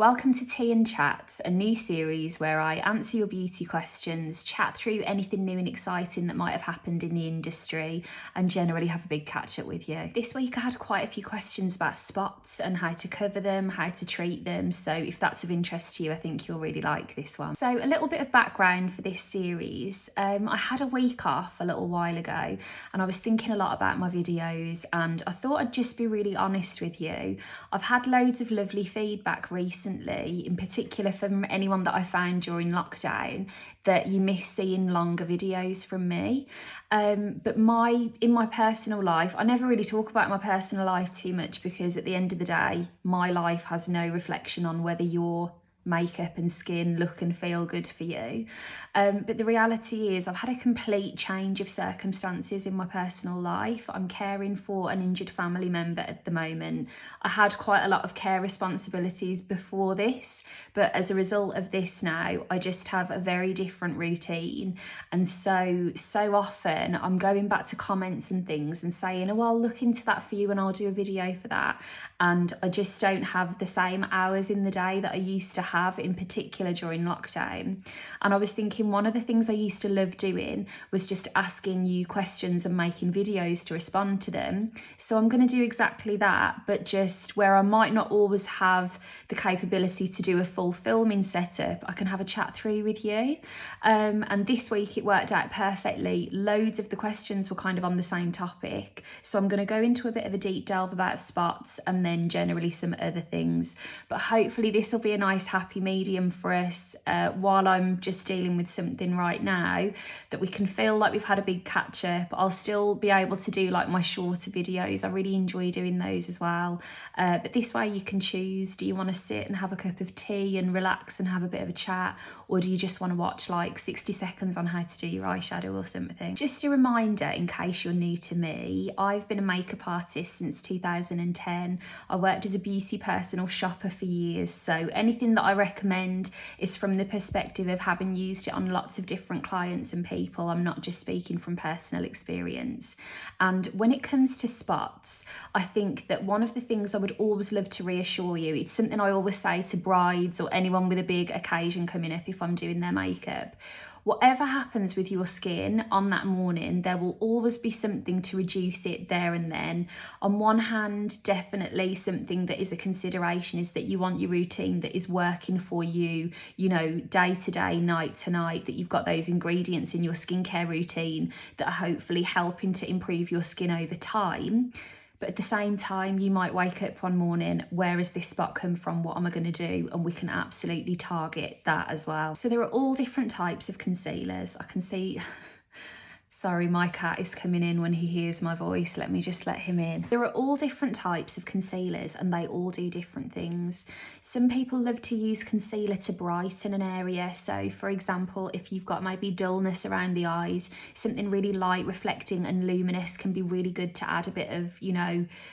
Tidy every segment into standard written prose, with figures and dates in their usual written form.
Welcome to Tea and Chat, a new series where I answer your beauty questions, chat through anything new and exciting that might have happened in the industry, and generally have a big catch up with you. This week I had quite a few questions about spots and how to cover them, how to treat them, so if that's of interest to you, I think you'll really like this one. So a little bit of background for this series. I had a week off a little while ago and I was thinking a lot about my videos, and I thought I'd just be really honest with you. I've had loads of lovely feedback recently, in particular from anyone that I found during lockdown, that you miss seeing longer videos from me. But in my personal life, I never really talk about my personal life too much because at the end of the day, my life has no reflection on whether your makeup and skin look and feel good for you. But the reality is I've had a complete change of circumstances in my personal life. I'm caring for an injured family member at the moment. I had quite a lot of care responsibilities before this, but as a result of this now, I just have a very different routine. And so often I'm going back to comments and things and saying, oh, I'll look into that for you and I'll do a video for that. And I just don't have the same hours in the day that I used to have, in particular during lockdown. And I was thinking one of the things I used to love doing was just asking you questions and making videos to respond to them. So I'm going to do exactly that, but just where I might not always have the capability to do a full filming setup, I can have a chat through with you. And this week it worked out perfectly. Loads of the questions were kind of on the same topic. So I'm going to go into a bit of a deep delve about spots and then generally some other things. But hopefully this will be a nice happy medium for us while I'm just dealing with something right now, that we can feel like we've had a big catch up. I'll still be able to do like my shorter videos. I really enjoy doing those as well. But this way you can choose, do you want to sit and have a cup of tea and relax and have a bit of a chat, or do you just want to watch like 60 seconds on how to do your eyeshadow or something? Just a reminder, in case you're new to me, I've been a makeup artist since 2010. I worked as a beauty personal shopper for years, so anything that I recommend is from the perspective of having used it on lots of different clients and people. I'm not just speaking from personal experience. And when it comes to spots, I think that one of the things I would always love to reassure you, it's something I always say to brides or anyone with a big occasion coming up if I'm doing their makeup. Whatever happens with your skin on that morning, there will always be something to reduce it there and then. On one hand, definitely something that is a consideration is that you want your routine that is working for you, day to day, night to night, that you've got those ingredients in your skincare routine that are hopefully helping to improve your skin over time. But at the same time, you might wake up one morning, where has this spot come from? What am I going to do? And we can absolutely target that as well. So there are all different types of concealers. I can see... Sorry, my cat is coming in when he hears my voice. Let me just let him in. There are all different types of concealers and they all do different things. Some people love to use concealer to brighten an area. So for example, if you've got maybe dullness around the eyes, something really light, reflecting and luminous can be really good to add a bit of,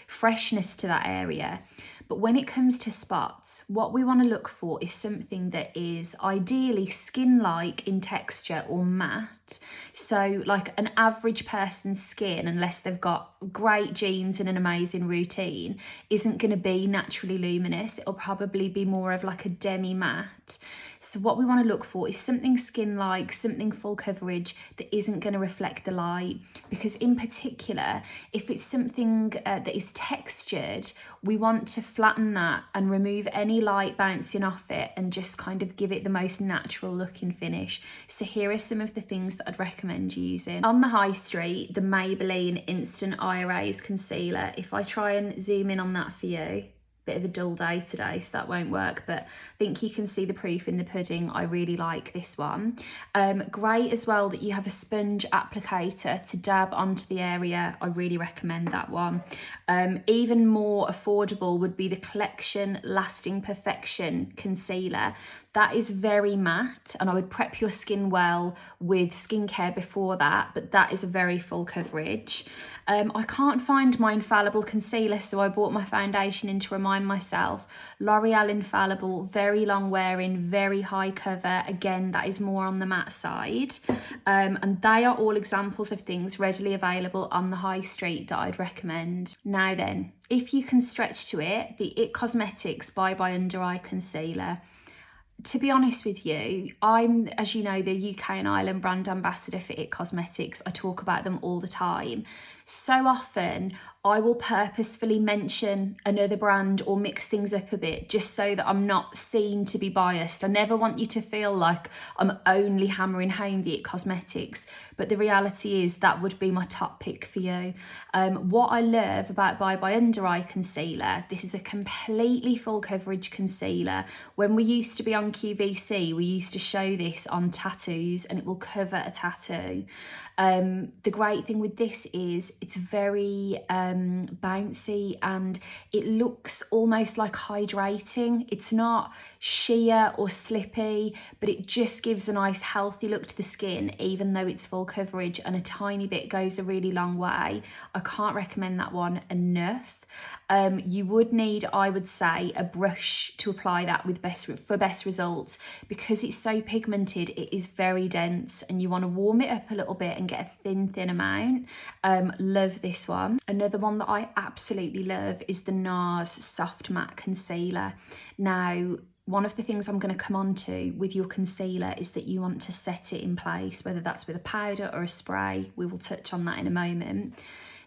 freshness to that area. But when it comes to spots, what we want to look for is something that is ideally skin-like in texture or matte. So like an average person's skin, unless they've got great genes and an amazing routine, isn't going to be naturally luminous. It'll probably be more of like a demi-matte. So what we want to look for is something skin-like, something full coverage that isn't going to reflect the light. Because in particular, if it's something that is textured, we want to flatten that and remove any light bouncing off it and just kind of give it the most natural looking finish. So here are some of the things that I'd recommend using. On the high street, the Maybelline Instant Eye Erase Concealer. If I try and zoom in on that for you, bit of a dull day today, so that won't work, but I think you can see the proof in the pudding. I really like this one. Great as well that you have a sponge applicator to dab onto the area. I really recommend that one. Even more affordable would be the Collection Lasting Perfection Concealer. That is very matte, and I would prep your skin well with skincare before that, but that is a very full coverage. I can't find my Infallible concealer, so I bought my foundation in to remind myself. L'Oreal Infallible, very long wearing, very high cover. Again, that is more on the matte side. And they are all examples of things readily available on the high street that I'd recommend. Now then, if you can stretch to it, the IT Cosmetics Bye Bye Under Eye Concealer. To be honest with you, I'm, as you know, the UK and Ireland brand ambassador for IT Cosmetics. I talk about them all the time. So often I will purposefully mention another brand or mix things up a bit just so that I'm not seen to be biased. I never want you to feel like I'm only hammering home the IT Cosmetics, but the reality is that would be my top pick for you. What I love about Bye Bye Under Eye Concealer, this is a completely full coverage concealer. When we used to be on QVC, we used to show this on tattoos and it will cover a tattoo. The great thing with this is it's very bouncy and it looks almost like hydrating. It's not sheer or slippy, but it just gives a nice healthy look to the skin, even though it's full coverage, and a tiny bit goes a really long way. I can't recommend that one enough. You would need, I would say, a brush to apply that with best results, because it's so pigmented. It is very dense and you want to warm it up a little bit and get a thin amount. Love this one. Another one that I absolutely love is the NARS Soft Matte Concealer. Now, one of the things I'm going to come on to with your concealer is that you want to set it in place, whether that's with a powder or a spray. We will touch on that in a moment.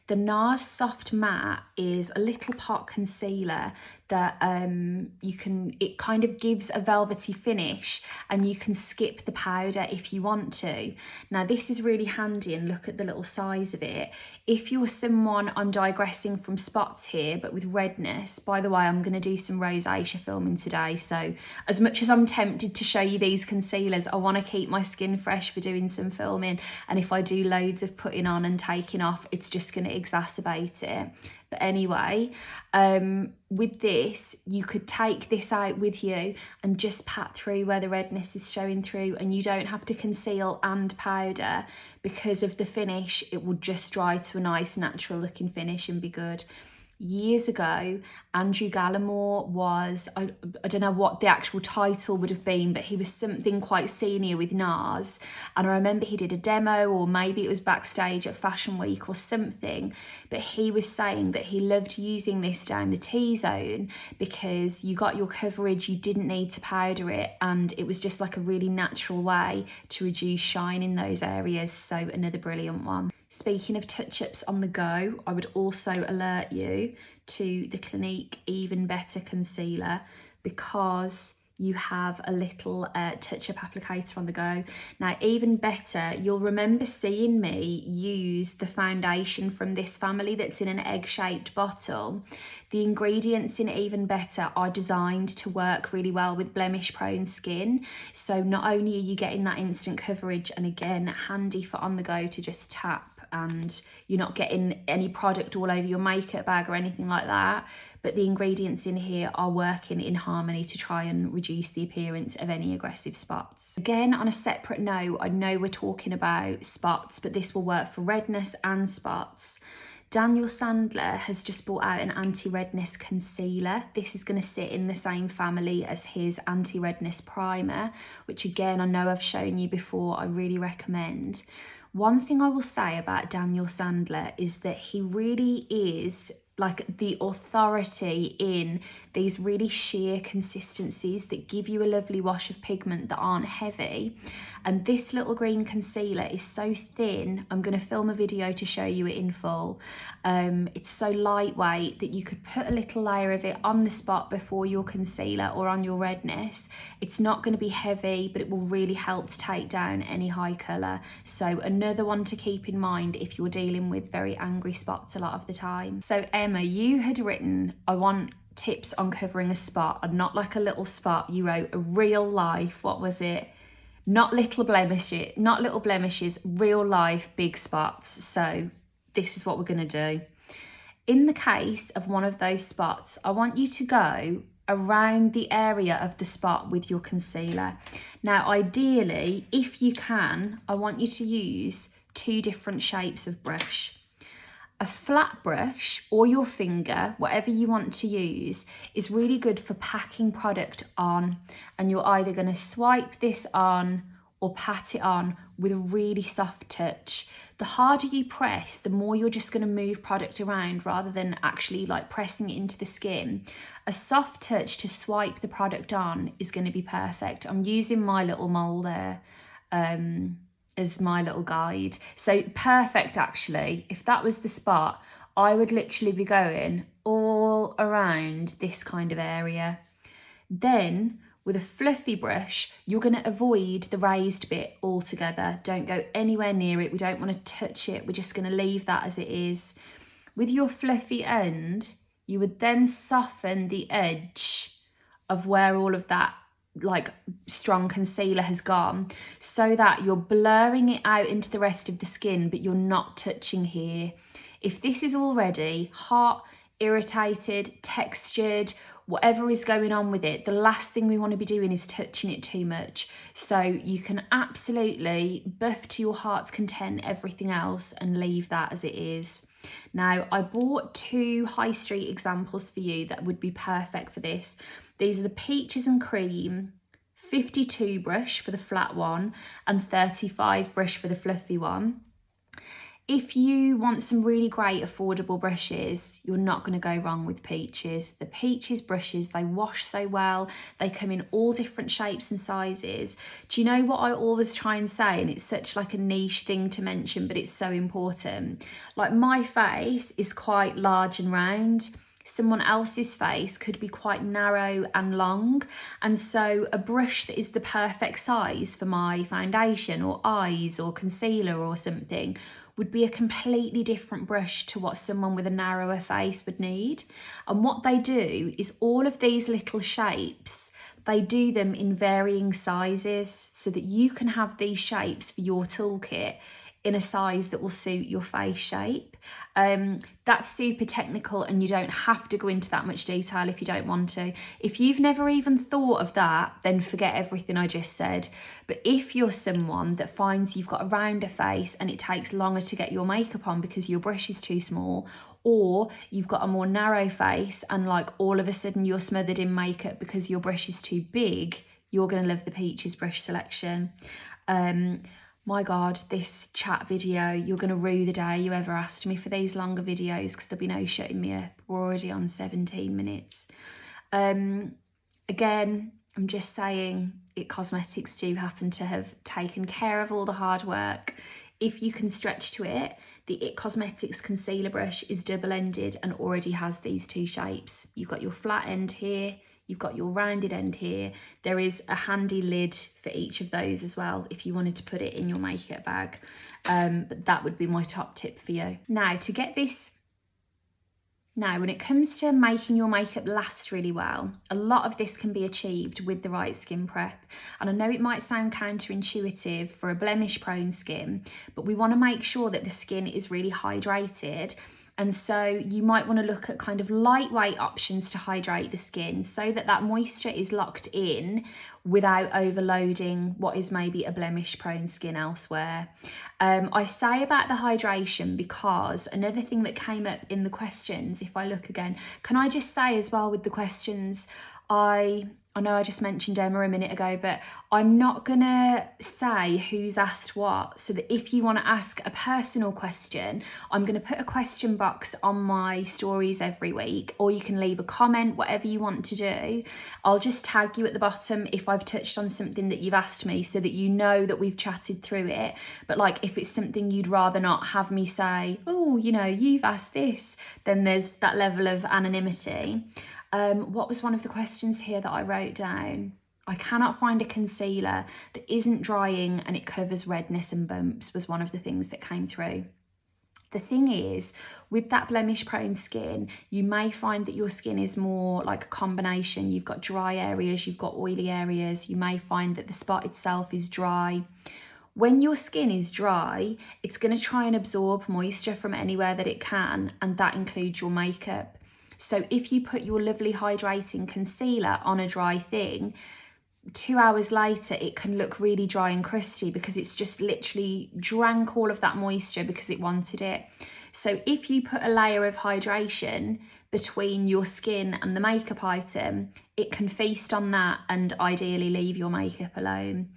The NARS Soft Matte is a little pot concealer that it kind of gives a velvety finish, and you can skip the powder if you want to. Now this is really handy, and look at the little size of it. If you're someone, I'm digressing from spots here, but with redness, by the way, I'm going to do some rosacea filming today, so as much as I'm tempted to show you these concealers, I want to keep my skin fresh for doing some filming, and if I do loads of putting on and taking off, it's just going to exacerbate it. But anyway, with this, you could take this out with you and just pat through where the redness is showing through, and you don't have to conceal and powder because of the finish. It will just dry to a nice natural looking finish and be good. Years ago, Andrew Gallimore was, I don't know what the actual title would have been, but he was something quite senior with NARS. And I remember he did a demo, or maybe it was backstage at Fashion Week or something, but he was saying that he loved using this down the T-zone because you got your coverage, you didn't need to powder it, and it was just like a really natural way to reduce shine in those areas. So another brilliant one. Speaking of touch-ups on the go, I would also alert you to the Clinique Even Better Concealer, because you have a little touch-up applicator on the go. Now, Even Better, you'll remember seeing me use the foundation from this family that's in an egg-shaped bottle. The ingredients in Even Better are designed to work really well with blemish-prone skin. So not only are you getting that instant coverage, and again, handy for on the go to just tap, and you're not getting any product all over your makeup bag or anything like that, but the ingredients in here are working in harmony to try and reduce the appearance of any aggressive spots. Again, on a separate note, I know we're talking about spots, but this will work for redness and spots. Daniel Sandler has just brought out an anti-redness concealer. This is going to sit in the same family as his anti-redness primer, which again, I know I've shown you before, I really recommend. One thing I will say about Daniel Sandler is that he really is like the authority in these really sheer consistencies that give you a lovely wash of pigment that aren't heavy. And this little green concealer is so thin, I'm going to film a video to show you it in full. It's so lightweight that you could put a little layer of it on the spot before your concealer or on your redness. It's not going to be heavy, but it will really help to take down any high colour. So another one to keep in mind if you're dealing with very angry spots a lot of the time. So Emma, you had written, I want tips on covering a spot, and not like a little spot. You wrote a real life, what was it? Not little blemishes, real life big spots. So this is what we're going to do. In the case of one of those spots, I want you to go around the area of the spot with your concealer. Now, ideally, if you can, I want you to use 2 different shapes of brush. A flat brush or your finger, whatever you want to use, is really good for packing product on, and you're either going to swipe this on or pat it on with a really soft touch. The harder you press, the more you're just going to move product around rather than actually like pressing it into the skin. A soft touch to swipe the product on is going to be perfect. I'm using my little mole there as my little guide. So perfect, actually. If that was the spot, I would literally be going all around this kind of area. Then with a fluffy brush, you're going to avoid the raised bit altogether. Don't go anywhere near it. We don't want to touch it. We're just going to leave that as it is. With your fluffy end, you would then soften the edge of where all of that like strong concealer has gone, so that you're blurring it out into the rest of the skin, but you're not touching here. If this is already hot, irritated, textured, whatever is going on with it, the last thing we want to be doing is touching it too much. So you can absolutely buff to your heart's content everything else and leave that as it is. Now, I bought 2 high street examples for you that would be perfect for this. These are the Peaches and Cream 52 brush for the flat one and 35 brush for the fluffy one. If you want some really great affordable brushes, you're not going to go wrong with Peaches. The Peaches brushes, they wash so well. They come in all different shapes and sizes. Do you know what I always try and say? And it's such like a niche thing to mention, but it's so important. Like my face is quite large and round. Someone else's face could be quite narrow and long. And so a brush that is the perfect size for my foundation or eyes or concealer or something would be a completely different brush to what someone with a narrower face would need. And what they do is all of these little shapes, they do them in varying sizes so that you can have these shapes for your toolkit in a size that will suit your face shape. That's super technical and you don't have to go into that much detail if you don't want to. If you've never even thought of that, then forget everything I just said. But if you're someone that finds you've got a rounder face and it takes longer to get your makeup on because your brush is too small, or you've got a more narrow face and like all of a sudden you're smothered in makeup because your brush is too big, you're going to love the Peaches brush selection. My God, this chat video, you're going to rue the day you ever asked me for these longer videos because there'll be no shutting me up. We're already on 17 minutes. Again, I'm just saying IT Cosmetics do happen to have taken care of all the hard work. If you can stretch to it, the IT Cosmetics concealer brush is double-ended and already has these 2 shapes. You've got your flat end here. You've got your rounded end here. There is a handy lid for each of those as well if you wanted to put it in your makeup bag. But that would be my top tip for you. Now, to get this, when it comes to making your makeup last really well, a lot of this can be achieved with the right skin prep. And I know it might sound counterintuitive for a blemish-prone skin, but we want to make sure that the skin is really hydrated. And so you might want to look at kind of lightweight options to hydrate the skin so that that moisture is locked in without overloading what is maybe a blemish prone skin elsewhere. I say about the hydration because another thing that came up in the questions, if I look again, can I just say as well with the questions, I know I just mentioned Emma a minute ago, but I'm not going to say who's asked what, so that if you want to ask a personal question, I'm going to put a question box on my stories every week, or you can leave a comment, whatever you want to do. I'll just tag you at the bottom if I've touched on something that you've asked me so that you know that we've chatted through it. But like if it's something you'd rather not have me say, oh, you know, you've asked this, then there's that level of anonymity. What was one of the questions here that I wrote down? I cannot find a concealer that isn't drying and it covers redness and bumps was one of the things that came through. The thing is, with that blemish prone skin, you may find that your skin is more like a combination. You've got dry areas, you've got oily areas. You may find that the spot itself is dry. When your skin is dry, it's going to try and absorb moisture from anywhere that it can, and that includes your makeup. So if you put your lovely hydrating concealer on a dry thing, 2 hours later it can look really dry and crusty because it's just literally drank all of that moisture because it wanted it. So if you put a layer of hydration between your skin and the makeup item, it can feast on that and ideally leave your makeup alone.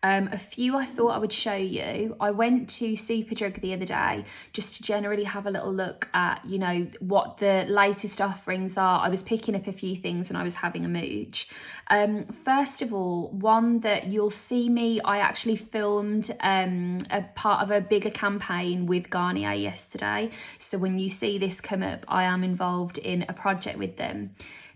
A few I thought I would show you. I went to Superdrug the other day just to generally have a little look at, you know, what the latest offerings are. I was picking up a few things and I was having a mooch. First of all, one that you'll see me, I actually filmed a part of a bigger campaign with Garnier yesterday. So when you see this come up, I am involved in a project with them.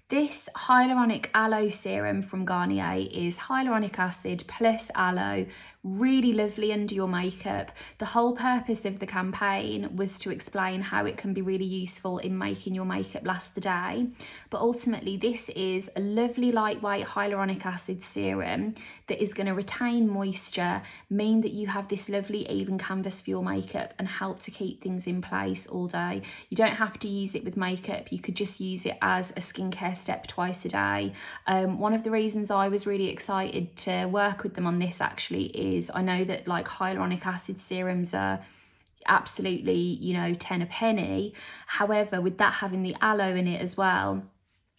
This Hyaluronic Aloe Serum from Garnier is hyaluronic acid plus aloe, really lovely under your makeup. The whole purpose of the campaign was to explain how it can be really useful in making your makeup last the day. But ultimately, this is a lovely lightweight hyaluronic acid serum that is going to retain moisture, mean that you have this lovely even canvas for your makeup and help to keep things in place all day. You don't have to use it with makeup. You could just use it as a skincare step twice a day. One of the reasons I was really excited to work with them on this actually is I know that like hyaluronic acid serums are absolutely, you know, 10 a penny. However, with that having the aloe in it as well,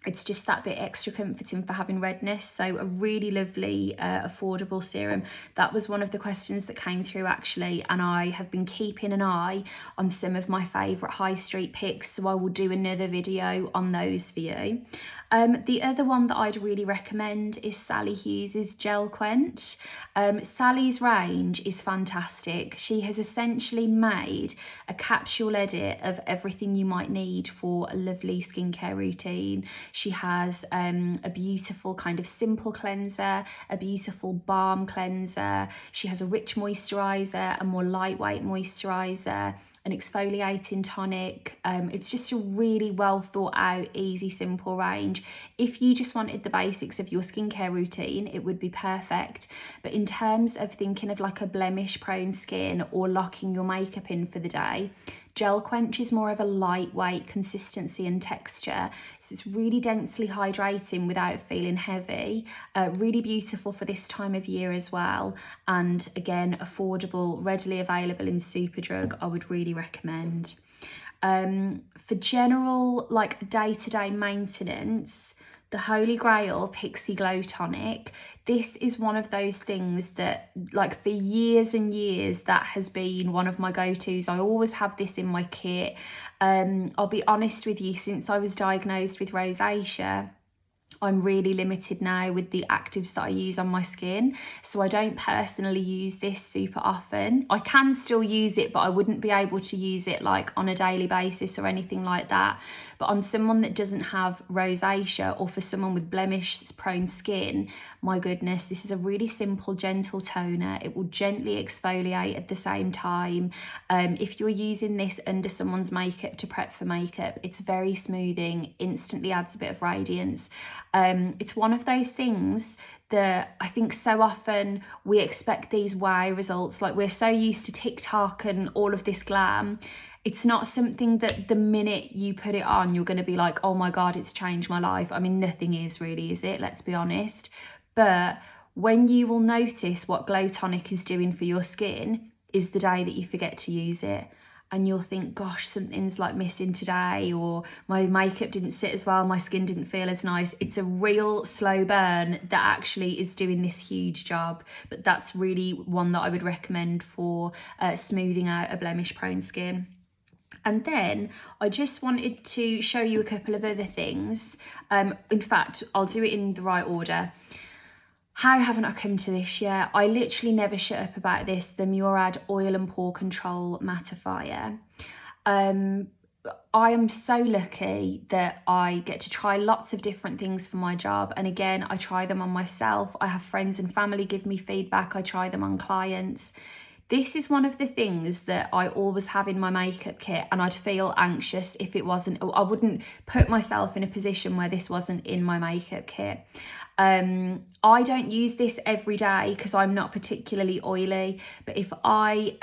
it's just that bit extra comforting for having redness. So a really lovely, affordable serum. That was one of the questions that came through actually, and I have been keeping an eye on some of my favourite high street picks, so I will do another video on those for you. The other one that I'd really recommend is Sally Hughes's Gel Quench. Sally's range is fantastic. She has essentially made a capsule edit of everything you might need for a lovely skincare routine. She has a beautiful kind of simple cleanser, a beautiful balm cleanser. She has a rich moisturiser, a more lightweight moisturiser, an exfoliating tonic. It's just a really well thought out, easy, simple range. If you just wanted the basics of your skincare routine, it would be perfect. But in terms of thinking of like a blemish prone skin or locking your makeup in for the day, Gel Quench is more of a lightweight consistency and texture. So it's really densely hydrating without feeling heavy. Really beautiful for this time of year as well. And again, affordable, readily available in Superdrug. I would really recommend. For general like day-to-day maintenance, the Holy Grail Pixie Glow Tonic. This is one of those things that like for years and years that has been one of my go-tos. I always have this in my kit. I'll be honest with you, since I was diagnosed with rosacea, I'm really limited now with the actives that I use on my skin, so I don't personally use this super often. I can still use it, but I wouldn't be able to use it like on a daily basis or anything like that. But on someone that doesn't have rosacea, or for someone with blemish prone skin, my goodness, this is a really simple, gentle toner. It will gently exfoliate at the same time. If you're using this under someone's makeup to prep for makeup, it's very smoothing, instantly adds a bit of radiance. It's one of those things that I think so often we expect these wow results. Like we're so used to TikTok and all of this glam. It's not something that the minute you put it on, you're going to be like, oh my God, it's changed my life. I mean, nothing is really, is it? Let's be honest. But when you will notice what Glow Tonic is doing for your skin is the day that you forget to use it. And you'll think, gosh, something's like missing today, or my makeup didn't sit as well, my skin didn't feel as nice. It's a real slow burn that actually is doing this huge job. But that's really one that I would recommend for smoothing out a blemish prone skin. And then I just wanted to show you a couple of other things. In fact, I'll do it in the right order. How haven't I come to this yet? I literally never shut up about this. The Murad Oil and Pore Control Mattifier. I am so lucky that I get to try lots of different things for my job. And again, I try them on myself. I have friends and family give me feedback. I try them on clients. This is one of the things that I always have in my makeup kit, and I'd feel anxious if it wasn't. I wouldn't put myself in a position where this wasn't in my makeup kit. I don't use this every day because I'm not particularly oily, but if I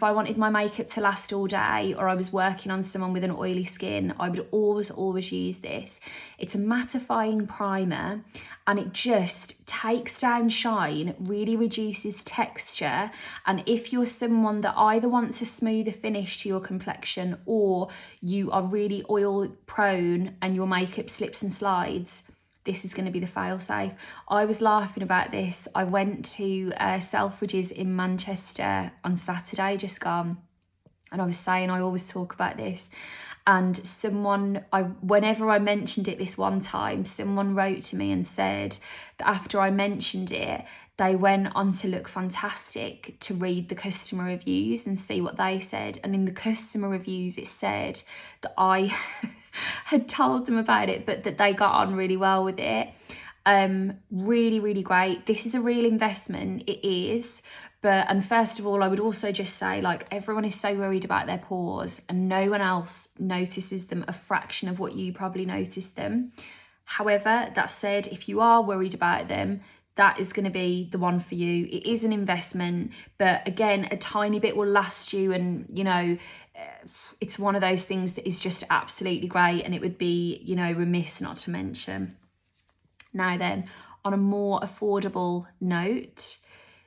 wanted my makeup to last all day, or I was working on someone with an oily skin, I would always use this. It's a mattifying primer, and it just takes down shine, really reduces texture. And if you're someone that either wants a smoother finish to your complexion, or you are really oil prone and your makeup slips and slides, this is going to be the fail-safe. I was laughing about this. I went to Selfridges in Manchester on Saturday, just gone, and I was saying I always talk about this. And whenever I mentioned it this one time, someone wrote to me and said that after I mentioned it, they went on to Look Fantastic to read the customer reviews and see what they said. And in the customer reviews, it said that I had told them about it, but that they got on really well with it. Really, really great. This is a real investment. It is. And first of all, I would also just say, like, everyone is so worried about their pores and no one else notices them a fraction of what you probably notice them. However, that said, if you are worried about them, that is going to be the one for you. It is an investment, but again, a tiny bit will last you, and it's one of those things that is just absolutely great, and it would be, remiss not to mention. Now then, on a more affordable note,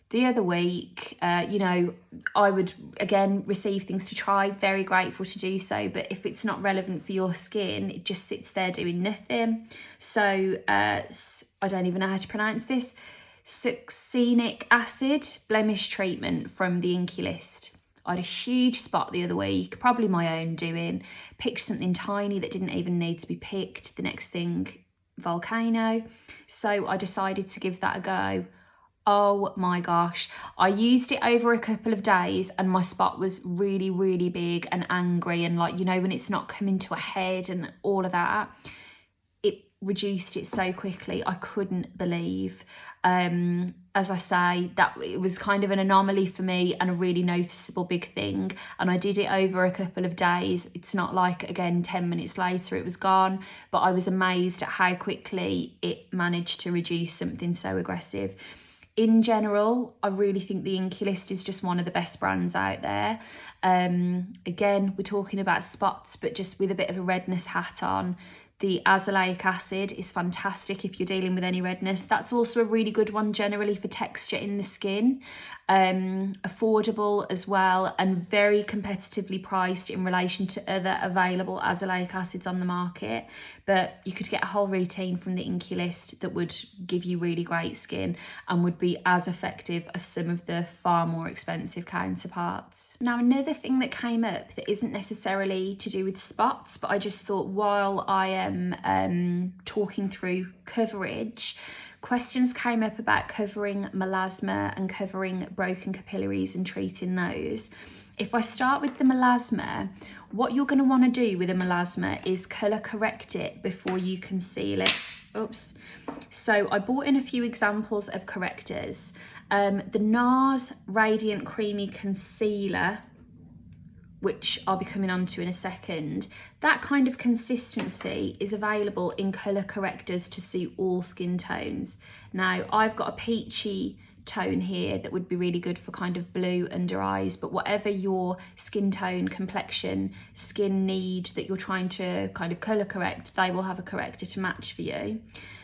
the other week, I would, again, receive things to try, very grateful to do so, but if it's not relevant for your skin, it just sits there doing nothing. So I don't even know how to pronounce this. Succinic acid blemish treatment from the Inkey List. I had a huge spot the other week, probably my own doing, picked something tiny that didn't even need to be picked. The next thing, volcano. So I decided to give that a go. Oh my gosh, I used it over a couple of days and my spot was really, really big and angry, and when it's not coming to a head and all of that, it reduced it so quickly. I couldn't believe. As I say, that it was kind of an anomaly for me and a really noticeable big thing. And I did it over a couple of days. It's not like, again, 10 minutes later it was gone, but I was amazed at how quickly it managed to reduce something so aggressive. In general, I really think the Inkey List is just one of the best brands out there. Again, we're talking about spots, but just with a bit of a redness hat on. The azelaic acid is fantastic if you're dealing with any redness. That's also a really good one generally for texture in the skin. Affordable as well, and very competitively priced in relation to other available azelaic acids on the market. But you could get a whole routine from the Inkey List that would give you really great skin and would be as effective as some of the far more expensive counterparts. Now, another thing that came up that isn't necessarily to do with spots, but I just thought while I am talking through coverage, questions came up about covering melasma and covering broken capillaries and treating those. If I start with the melasma, what you're going to want to do with a melasma is colour correct it before you conceal it. Oops. So I brought in a few examples of correctors. The NARS Radiant Creamy Concealer, which I'll be coming on to in a second, that kind of consistency is available in colour correctors to suit all skin tones. Now, I've got a peachy tone here that would be really good for kind of blue under eyes, but whatever your skin tone, complexion, skin need that you're trying to kind of colour correct, they will have a corrector to match for you.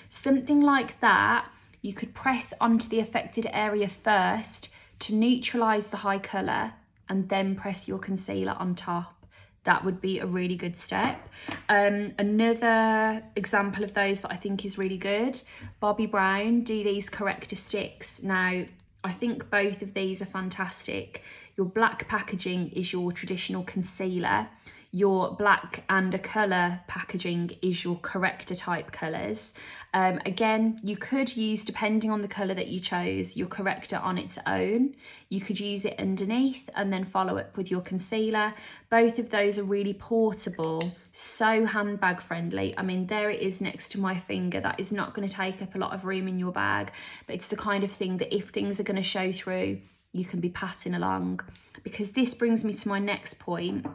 Something like that, you could press onto the affected area first to neutralise the high colour, and then press your concealer on top. That would be a really good step. Another example of those that I think is really good, Bobbi Brown do these corrector sticks. Now, I think both of these are fantastic. Your black packaging is your traditional concealer. Your black and a colour packaging is your corrector type colours. Again, you could use, depending on the colour that you chose, your corrector on its own. You could use it underneath and then follow up with your concealer. Both of those are really portable, so handbag friendly. I mean, there it is next to my finger. That is not going to take up a lot of room in your bag, but it's the kind of thing that if things are going to show through, you can be patting along. Because this brings me to my next point.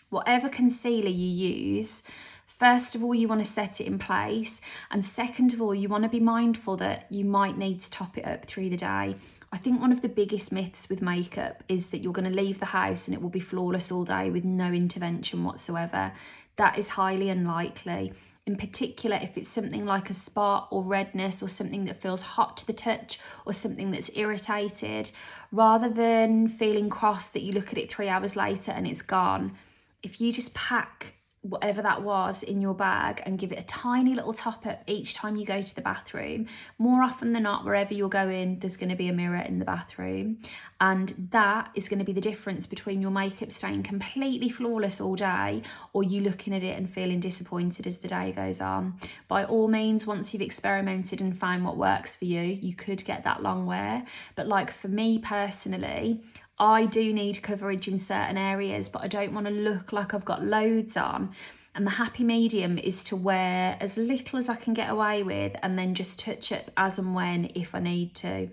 Whatever concealer you use, First of all, you want to set it in place. And second of all, you want to be mindful that you might need to top it up through the day. I think one of the biggest myths with makeup is that you're going to leave the house and it will be flawless all day with no intervention whatsoever. That is highly unlikely. In particular, if it's something like a spot or redness or something that feels hot to the touch or something that's irritated, rather than feeling cross that you look at it 3 hours later and it's gone, if you just pack whatever that was in your bag and give it a tiny little top up each time you go to the bathroom, more often than not, wherever you're going, there's going to be a mirror in the bathroom. And that is going to be the difference between your makeup staying completely flawless all day or you looking at it and feeling disappointed as the day goes on. By all means, once you've experimented and found what works for you, you could get that long wear. But like for me personally, I do need coverage in certain areas, but I don't want to look like I've got loads on. And the happy medium is to wear as little as I can get away with and then just touch up as and when if I need to.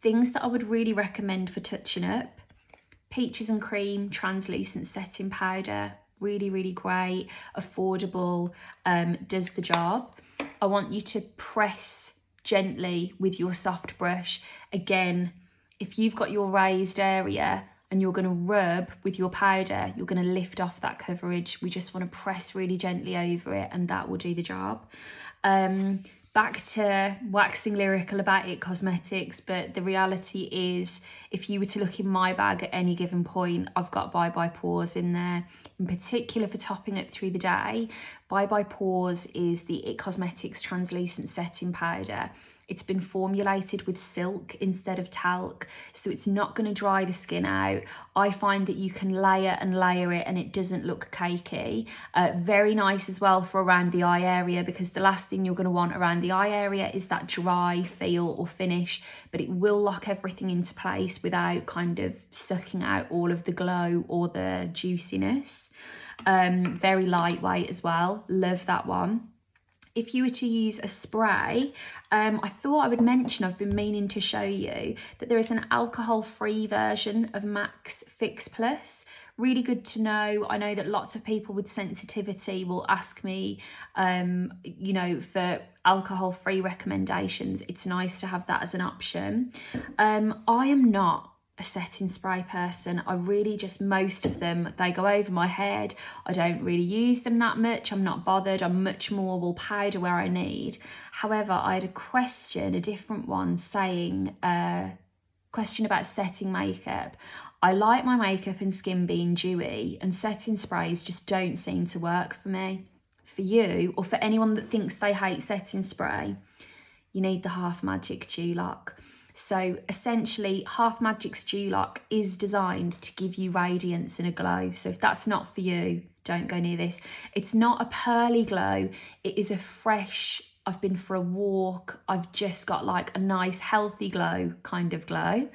Things that I would really recommend for touching up: Peaches and Cream translucent setting powder. Really, really great, affordable, does the job. I want you to press gently with your soft brush. Again, if you've got your raised area and you're going to rub with your powder, you're going to lift off that coverage. We just want to press really gently over it and that will do the job. Back to waxing lyrical about It Cosmetics, but the reality is, if you were to look in my bag at any given point, I've got Bye Bye Pores in there. In particular for topping up through the day, Bye Bye Pores is the It Cosmetics translucent setting powder. It's been formulated with silk instead of talc, so it's not going to dry the skin out. I find that you can layer and layer it and it doesn't look cakey. Very nice as well for around the eye area, because the last thing you're going to want around the eye area is that dry feel or finish, but it will lock everything into place without kind of sucking out all of the glow or the juiciness. Very lightweight as well. Love that one. If you were to use a spray, I thought I would mention, I've been meaning to show you that there is an alcohol-free version of Max Fix Plus. Really good to know. I know that lots of people with sensitivity will ask me, for alcohol-free recommendations. It's nice to have that as an option. I am not a setting spray person. I really just, most of them, they go over my head. I don't really use them that much. I'm not bothered. I'm much more will powder where I need. However, I had a question, a different one, saying question about setting makeup. I like my makeup and skin being dewy, and setting sprays just don't seem to work for me. For you, or for anyone that thinks they hate setting spray, you need the Half Magic Dew Lock. So essentially, Half Magic's Dew Lock is designed to give you radiance and a glow. So if that's not for you, don't go near this. It's not a pearly glow. It is a fresh, I've been for a walk, I've just got like a nice healthy glow kind of glow.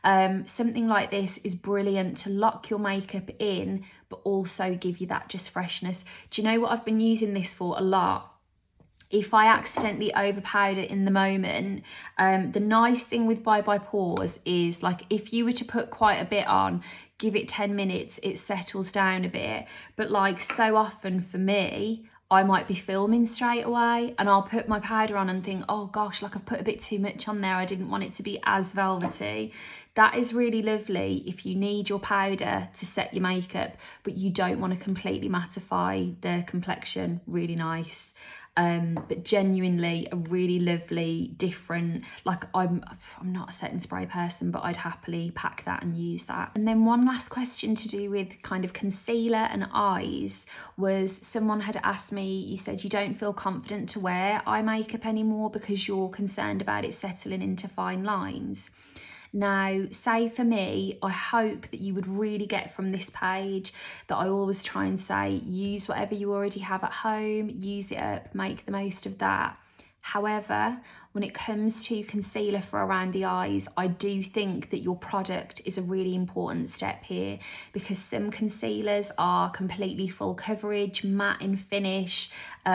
Something like this is brilliant to lock your makeup in, but also give you that just freshness. Do you know what I've been using this for a lot? If I accidentally overpowder in the moment, the nice thing with Bye Bye Pores is, like, if you were to put quite a bit on, give it 10 minutes, it settles down a bit. But like so often for me, I might be filming straight away and I'll put my powder on and think, oh gosh, like I've put a bit too much on there. I didn't want it to be as velvety. That is really lovely if you need your powder to set your makeup, but you don't want to completely mattify the complexion. Really nice. But genuinely a really lovely, different, like I'm not a setting spray person, but I'd happily pack that and use that. And then one last question to do with kind of concealer and eyes was, someone had asked me, you said you don't feel confident to wear eye makeup anymore because you're concerned about it settling into fine lines. Now, say for me, I hope that you would really get from this page that I always try and say, use whatever you already have at home, use it up, make the most of that. However, when it comes to concealer for around the eyes, I do think that your product is a really important step here, because some concealers are completely full coverage, matte in finish,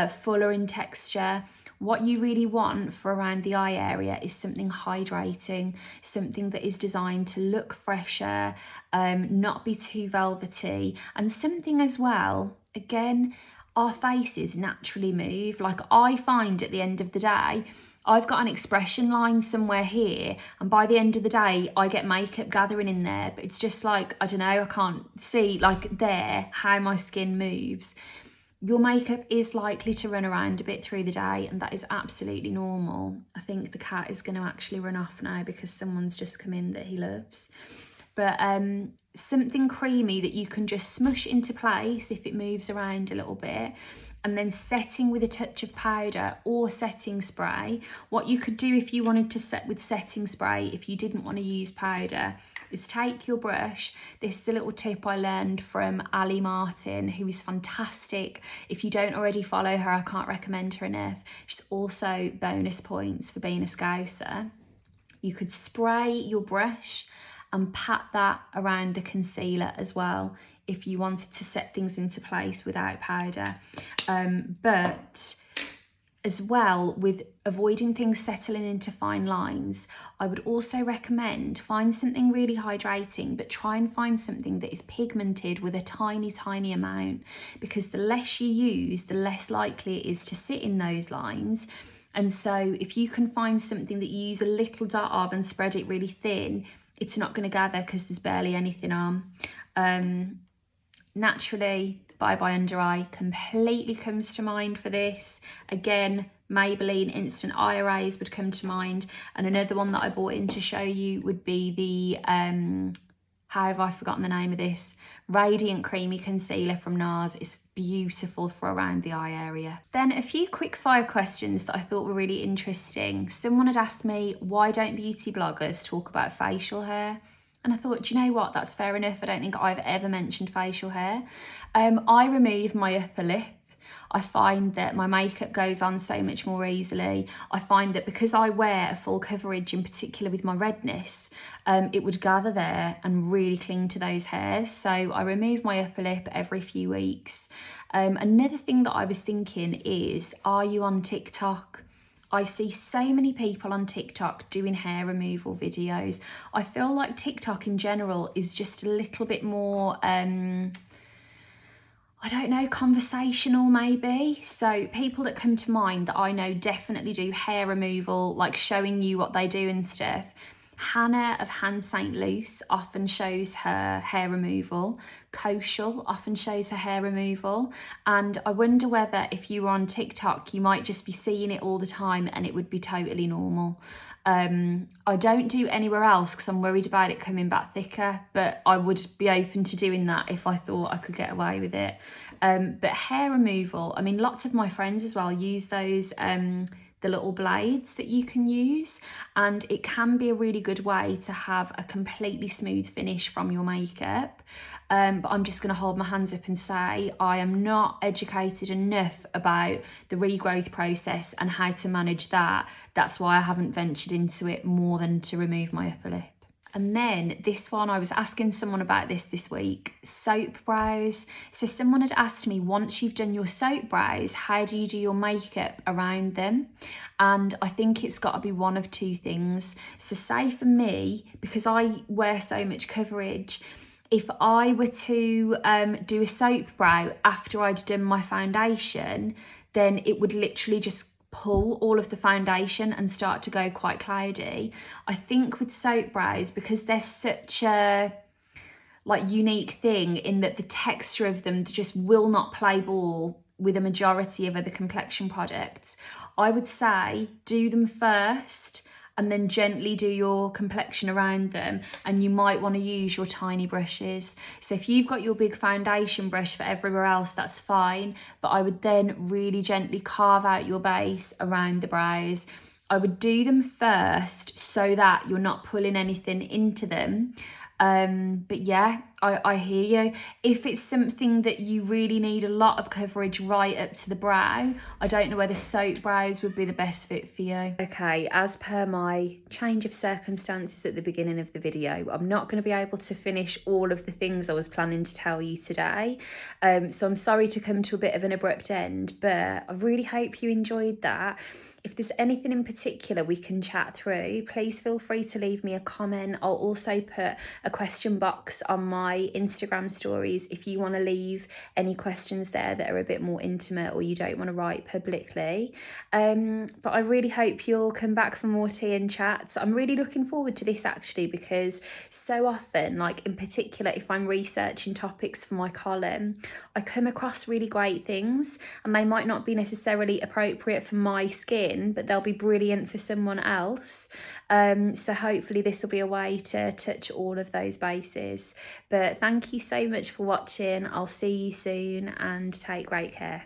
fuller in texture. What you really want for around the eye area is something hydrating, something that is designed to look fresher, not be too velvety, and something as well, again, our faces naturally move. Like, I find at the end of the day, I've got an expression line somewhere here, and by the end of the day I get makeup gathering in there, but it's just like, I don't know, I can't see like there how my skin moves. Your makeup is likely to run around a bit through the day, and that is absolutely normal. I think the cat is going to actually run off now because someone's just come in that he loves. But something creamy that you can just smush into place if it moves around a little bit, and then setting with a touch of powder or setting spray. What you could do if you wanted to set with setting spray, if you didn't want to use powder, is take your brush. This is a little tip I learned from Ali Martin, who is fantastic. If you don't already follow her, I can't recommend her enough. She's also bonus points for being a Scouser. You could spray your brush and pat that around the concealer as well if you wanted to set things into place without powder. But as well, with avoiding things settling into fine lines, I would also recommend find something really hydrating, but try and find something that is pigmented with a tiny amount, because the less you use, the less likely it is to sit in those lines. And so if you can find something that you use a little dot of and spread it really thin, it's not going to gather because there's barely anything on. Naturally, Bye Bye Under Eye completely comes to mind for this. Again, Maybelline Instant Eye Erase would come to mind. And another one that I bought in to show you would be the, how have I forgotten the name of this? Radiant Creamy Concealer from NARS. It's beautiful for around the eye area. Then a few quick fire questions that I thought were really interesting. Someone had asked me, why don't beauty bloggers talk about facial hair? And I thought, do you know what? That's fair enough. I don't think I've ever mentioned facial hair. I remove my upper lip. I find that my makeup goes on so much more easily. I find that because I wear a full coverage, in particular with my redness, it would gather there and really cling to those hairs. So I remove my upper lip every few weeks. Another thing that I was thinking is, are you on TikTok? I see so many people on TikTok doing hair removal videos. I feel like TikTok in general is just a little bit more, I don't know, conversational maybe. So people that come to mind that I know definitely do hair removal, like showing you what they do and stuff. Hannah of Hand St. Luce often shows her hair removal. Koshal often shows her hair removal. And I wonder whether if you were on TikTok, you might just be seeing it all the time and it would be totally normal. I don't do anywhere else because I'm worried about it coming back thicker, but I would be open to doing that if I thought I could get away with it. But hair removal, I mean, lots of my friends as well use those the little blades that you can use, and it can be a really good way to have a completely smooth finish from your makeup. But I'm just going to hold my hands up and say I am not educated enough about the regrowth process and how to manage that. That's why I haven't ventured into it more than to remove my upper lip. And then this one, I was asking someone about this week, soap brows. So someone had asked me, once you've done your soap brows, how do you do your makeup around them? And I think it's got to be one of two things. So say for me, because I wear so much coverage, if I were to do a soap brow after I'd done my foundation, then it would literally just pull all of the foundation and start to go quite cloudy. I think with soap brows, because they're such a unique thing in that the texture of them just will not play ball with a majority of other complexion products, I would say do them first and then gently do your complexion around them, and you might want to use your tiny brushes. So if you've got your big foundation brush for everywhere else, that's fine, but I would then really gently carve out your base around the brows. I would do them first so that you're not pulling anything into them. But yeah, I hear you. If it's something that you really need a lot of coverage right up to the brow, I don't know whether soap brows would be the best fit for you. Okay, as per my change of circumstances at the beginning of the video, I'm not going to be able to finish all of the things I was planning to tell you today. So I'm sorry to come to a bit of an abrupt end, but I really hope you enjoyed that. If there's anything in particular we can chat through, please feel free to leave me a comment. I'll also put a a question box on my Instagram stories if you want to leave any questions there that are a bit more intimate or you don't want to write publicly. But I really hope you'll come back for more tea and chats. I'm really looking forward to this actually, because so often, like in particular, if I'm researching topics for my column, I come across really great things and they might not be necessarily appropriate for my skin, but they'll be brilliant for someone else. So hopefully this will be a way to touch all of those bases. But thank you so much for watching. I'll see you soon and take great care.